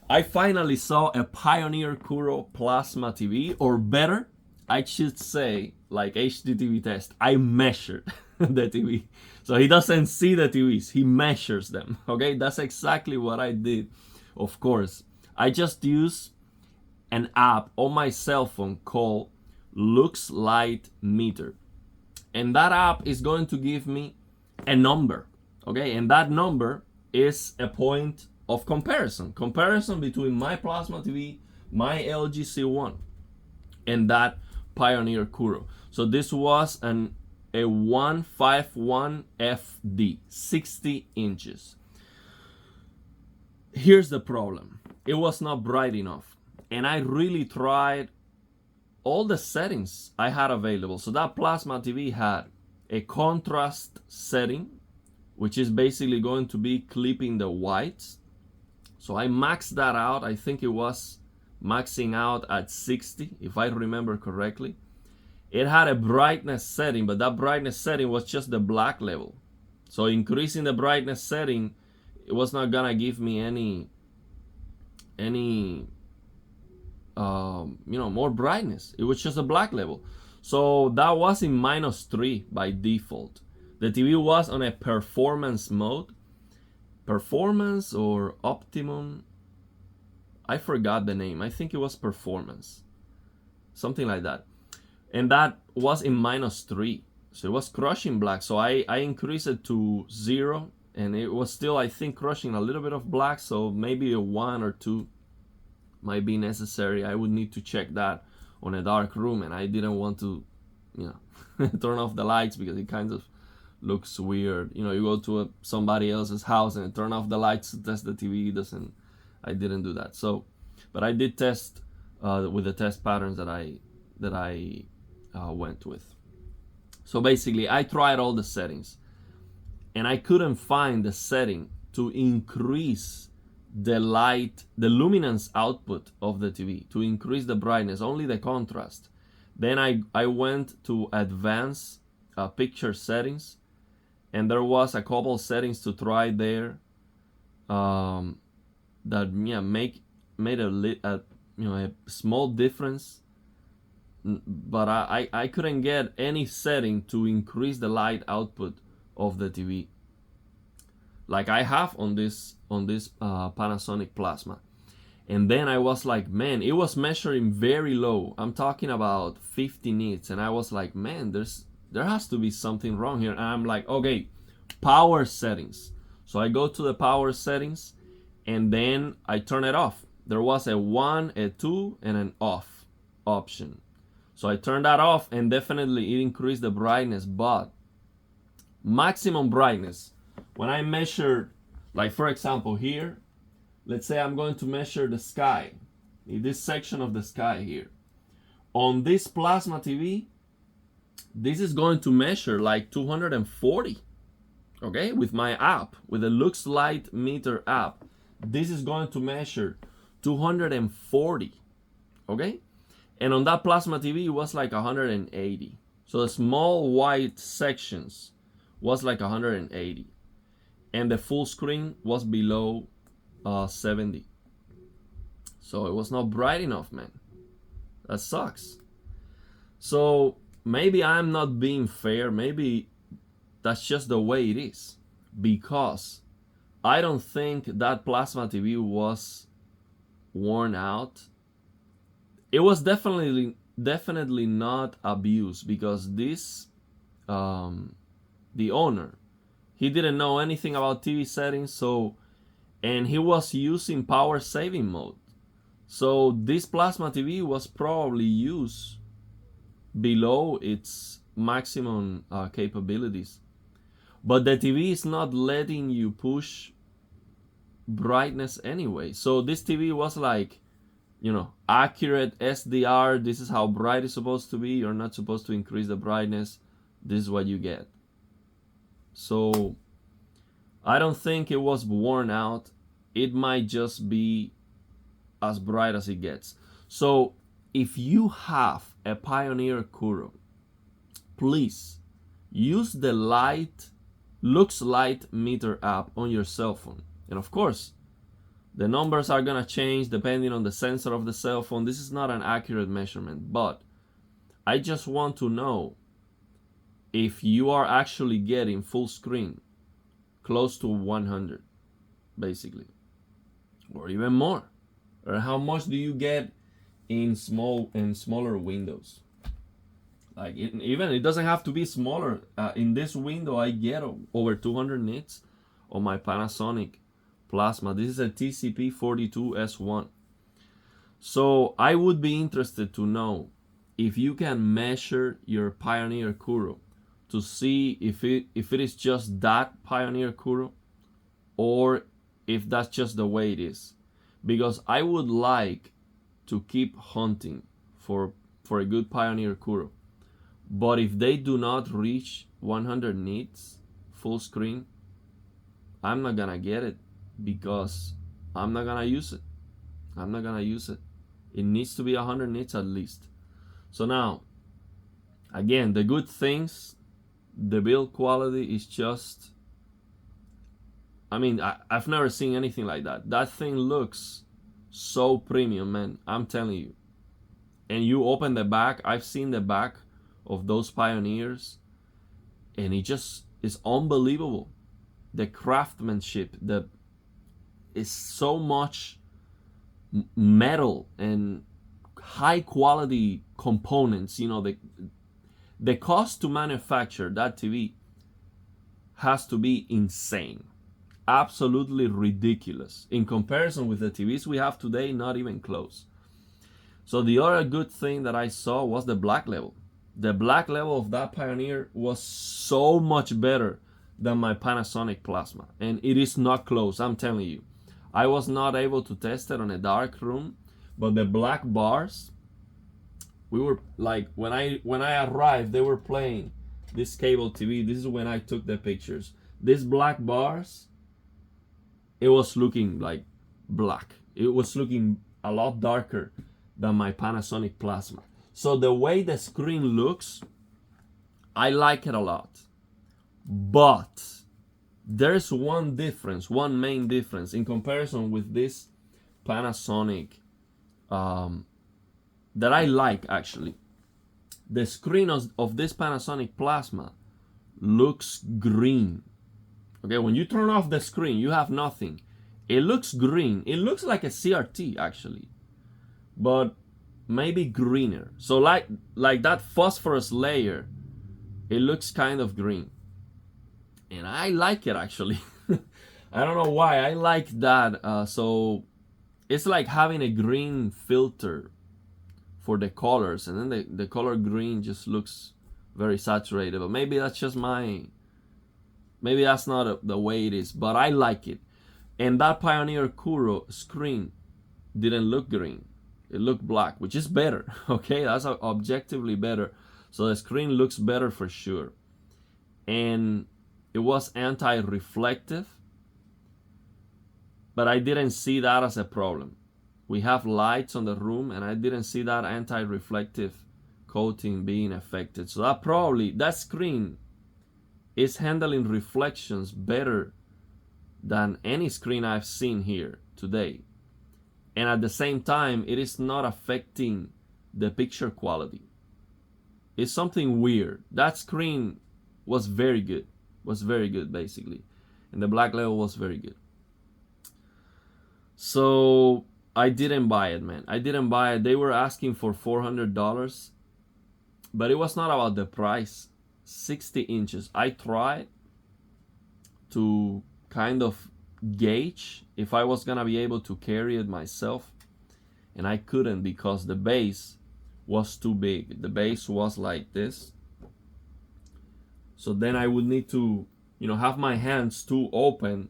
I finally saw a Pioneer Kuro plasma TV, or better, I should say, like HDTV test, I measured the TV. So he doesn't see the TVs, he measures them. Okay, that's exactly what I did. Of course, I just use an app on my cell phone called Lux Light Meter. And that app is going to give me a number. Okay, and that number is a point of comparison between my plasma TV, my LG C1, and that Pioneer Kuro. So this was a 151FD, 60 inches. Here's the problem. It was not bright enough. And I really tried all the settings I had available. So that plasma TV had a contrast setting, which is basically going to be clipping the whites. So I maxed that out. I think it was maxing out at 60, if I remember correctly. It had a brightness setting, but that brightness setting was just the black level. So increasing the brightness setting, it was not gonna give me any more brightness. It was just a black level. So that was in -3 by default. The TV was on a performance mode. Performance or optimum? I forgot the name. I think it was performance. Something like that. And that was in -3. So it was crushing black. So I increased it to 0. And it was still, I think, crushing a little bit of black. So maybe a 1 or 2 might be necessary. I would need to check that on a dark room. And I didn't want to, turn off the lights because it kind of looks weird. You go to somebody else's house and turn off the lights to test the TV. I didn't do that. So, but I did test with the test patterns that I went with. So basically, I tried all the settings, and I couldn't find the setting to increase the luminance output of the TV, to increase the brightness, only the contrast. Then I went to advanced picture settings, and there was a couple settings to try there that made a small difference, but I couldn't get any setting to increase the light output of the TV like I have on this Panasonic plasma. And then I was like, man, it was measuring very low. I'm talking about 50 nits, and I was like, man, there has to be something wrong here. And I'm like, okay, power settings. So I go to the power settings, and then I turn it off. There was a 1, a 2, and an off option. So I turned that off, and definitely it increased the brightness, but maximum brightness, when I measured, like for example here, let's say I'm going to measure the sky, this section of the sky here. On this plasma TV, this is going to measure like 240, okay? With my app, with the Lux Light Meter app, this is going to measure 240, okay? And on that plasma TV, it was like 180. So the small white sections was like 180. And the full screen was below 70. So it was not bright enough, man. That sucks. So maybe I'm not being fair. Maybe that's just the way it is. Because I don't think that plasma TV was worn out. It was definitely not abused, because this the owner, he didn't know anything about TV settings, and he was using power saving mode. So this plasma TV was probably used below its maximum capabilities. But the TV is not letting you push brightness anyway. So this TV was like, accurate SDR. This is how bright it's supposed to be. You're not supposed to increase the brightness. This is what you get. So I don't think it was worn out. It might just be as bright as it gets. So if you have a Pioneer Kuro, please use the Lux Light Meter app on your cell phone. And of course, The numbers are gonna change depending on the sensor of the cell phone. This is not an accurate measurement, but I just want to know if you are actually getting full screen close to 100, basically, or even more. Or how much do you get in smaller windows? Like even it doesn't have to be smaller. In this window, I get over 200 nits on my Panasonic plasma. This is a TCP42S1. So I would be interested to know if you can measure your Pioneer Kuro to see if it is just that Pioneer Kuro or if that's just the way it is. Because I would like to keep hunting for a good Pioneer Kuro. But if they do not reach 100 nits full screen, I'm not gonna get it because I'm not gonna use it. I'm not gonna use it. It needs to be 100 nits at least. So now, again, the good things, the build quality is just, I mean, I've never seen anything like that. That thing looks so premium, man. I'm telling you. And you open the back, I've seen the back of those Pioneers, and it just is unbelievable. The craftsmanship, is so much metal and high quality components. You know, the cost to manufacture that TV has to be insane, absolutely ridiculous in comparison with the TVs we have today. Not even close. So the other good thing that I saw was the black level. The black level of that Pioneer was so much better than my Panasonic plasma, and it is not close. I'm telling you, I was not able to test it on a dark room, but the black bars, we were like, when I arrived, they were playing this cable TV. This is when I took the pictures. These black bars, it was looking like black. It was looking a lot darker than my Panasonic plasma. So the way the screen looks, I like it a lot. But there's one difference, one main difference in comparison with this Panasonic that I like actually. The screen of this Panasonic plasma looks green. Okay, when you turn off the screen, you have nothing. It looks green. It looks like a CRT actually, but maybe greener. So like that phosphorus layer, it looks kind of green. And I like it actually. I don't know why. I like that. So it's like having a green filter for the colors, and then the color green just looks very saturated. But maybe that's just maybe that's not the way it is, but I like it. And that Pioneer Kuro screen didn't look green. It looked black, which is better. Okay, that's objectively better. So the screen looks better for sure. And it was anti-reflective, but I didn't see that as a problem. We have lights on the room, and I didn't see that anti-reflective coating being affected. So that screen is handling reflections better than any screen I've seen here today. And at the same time, it is not affecting the picture quality. It's something weird. That screen was very good. Basically. And the black level was very good. So I didn't buy it, man. I didn't buy it. They were asking for $400. But it was not about the price. 60 inches. I tried to kind of gauge if I was gonna be able to carry it myself, and I couldn't because the base was too big. The base was like this, so then I would need to, have my hands too open,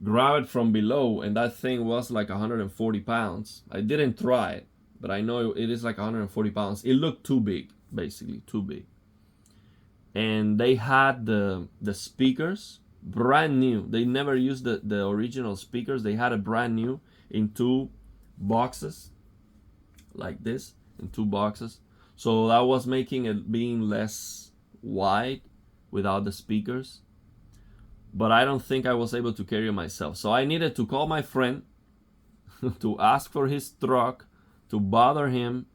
grab it from below, and that thing was like 140 pounds. I didn't try it, but I know it is like 140 pounds. It looked too big, basically too big. And they had the speakers brand new. They never used the original speakers. They had it brand new in 2 boxes like this, in 2 boxes. So that was making it being less wide without the speakers. But I don't think I was able to carry it myself. So I needed to call my friend to ask for his truck, to bother him.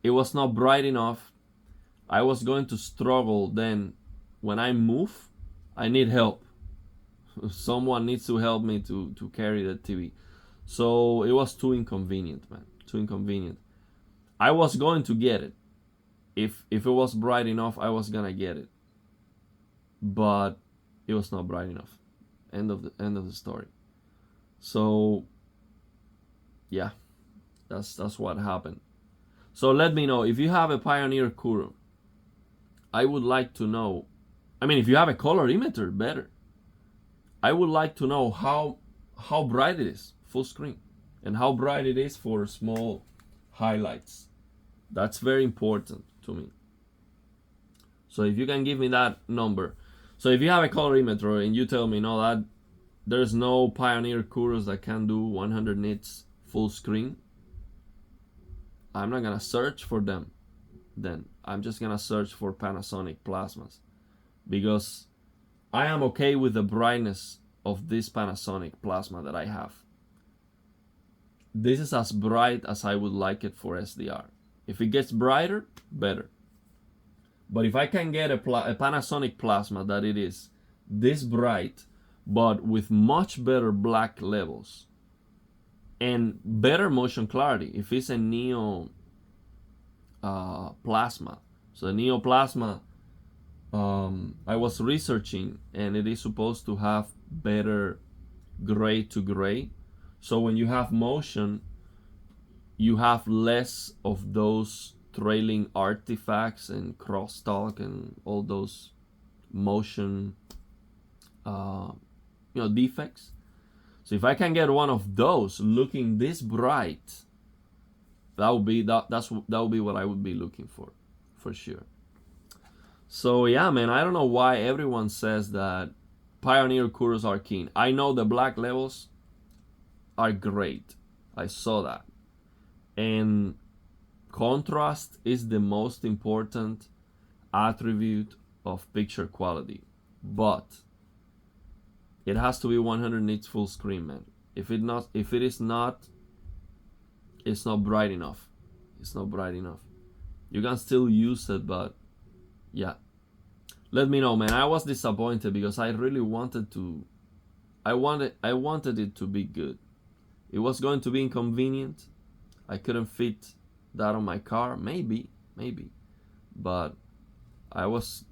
It was not bright enough. I was going to struggle then. When I move, I need help. Someone needs to help me to carry the TV. So it was too inconvenient, man. Too inconvenient. I was going to get it. If it was bright enough, I was gonna get it. But it was not bright enough. End of the story. So yeah, that's what happened. So let me know if you have a Pioneer Kuro. I would like to know. I mean, if you have a colorimeter, better. I would like to know how bright it is full screen, and how bright it is for small highlights. That's very important to me. So if you can give me that number. So if you have a colorimeter and you tell me no, that there's no Pioneer Kuros that can do 100 nits full screen, I'm not gonna search for them. Then I'm just gonna search for Panasonic plasmas, because I am okay with the brightness of this Panasonic plasma that I have. This is as bright as I would like it for SDR. If it gets brighter, better. But if I can get a Panasonic plasma that it is this bright, but with much better black levels and better motion clarity, if it's a Neo plasma. So the Neo plasma, I was researching, and it is supposed to have better gray to gray. So when you have motion, you have less of those trailing artifacts and crosstalk and all those motion defects. So if I can get one of those looking this bright, that would be what I would be looking for sure. So yeah, man, I don't know why everyone says that Pioneer Kuros are keen. I know the black levels are great. I saw that. And contrast is the most important attribute of picture quality. But it has to be 100 nits full screen, man. If it is not, it's not bright enough. It's not bright enough. You can still use it, but yeah. Let me know, man. I was disappointed because I really wanted to. I wanted it to be good. It was going to be inconvenient. I couldn't fit that on my car. Maybe. But I was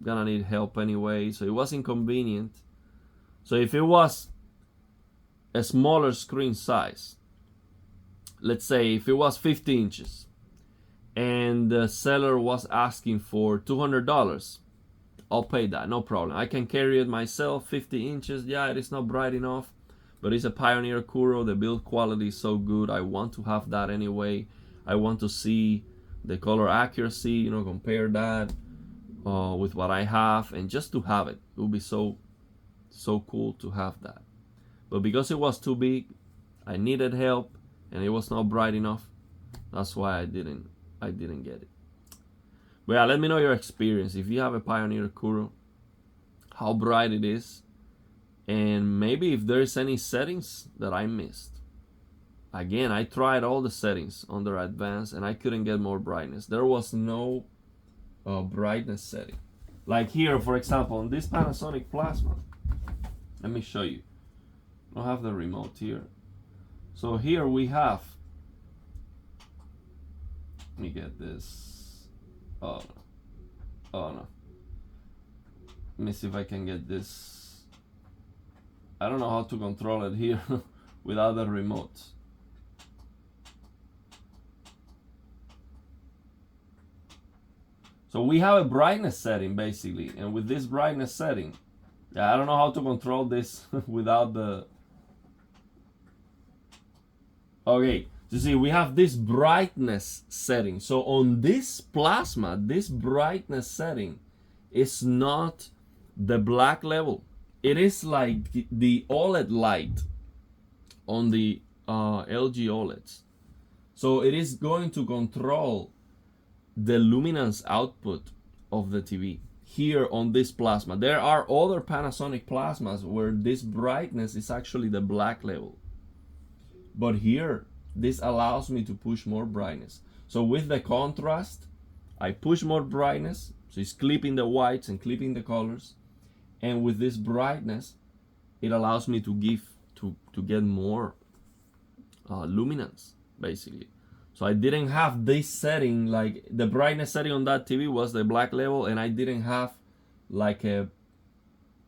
gonna need help anyway, so it was inconvenient. So if it was a smaller screen size, let's say if it was 50 inches and the seller was asking for $200, I'll pay that, no problem. I can carry it myself. 50 inches, yeah, it is not bright enough, but it's a Pioneer Kuro. The build quality is so good. I want to have that anyway. I want to see the color accuracy, compare that with what I have, and just to have it. It would be so cool to have that. But because it was too big, I needed help, and it was not bright enough. That's why I didn't get it. But yeah, let me know your experience. If you have a Pioneer Kuro, how bright it is, and maybe if there's any settings that I missed. Again, I tried all the settings under advanced, and I couldn't get more brightness. There was no brightness setting. Like here, for example, on this Panasonic plasma. Let me show you. I don't have the remote here. So here we have. Let me get this. Oh no. Let me see if I can get this. I don't know how to control it here without the remote. So we have a brightness setting basically, and with this brightness setting, I don't know how to control this without the. Okay, you see, we have this brightness setting. So on this plasma, this brightness setting is not the black level. It is like the OLED light on the LG OLEDs. So it is going to control the luminance output of the TV here on this plasma. There are other Panasonic plasmas where this brightness is actually the black level. But here, this allows me to push more brightness. So with the contrast, I push more brightness, so it's clipping the whites and clipping the colors. And with this brightness, it allows me to get more luminance, basically. So I didn't have this setting, like the brightness setting on that TV was the black level, and I didn't have like a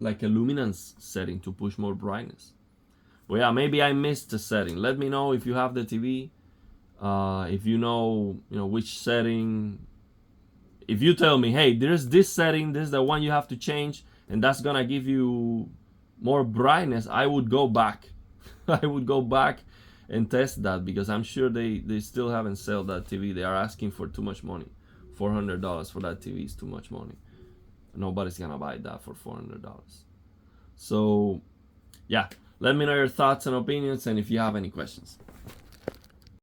luminance setting to push more brightness. But yeah, maybe I missed the setting. Let me know if you have the TV, if you know which setting. If you tell me, hey, there's this setting, this is the one you have to change, and that's gonna give you more brightness, I would go back. I would go back and test that, because I'm sure they still haven't sold that TV. They are asking for too much money. $400 for that TV is too much money. Nobody's gonna buy that for $400. So yeah, let me know your thoughts and opinions, and if you have any questions.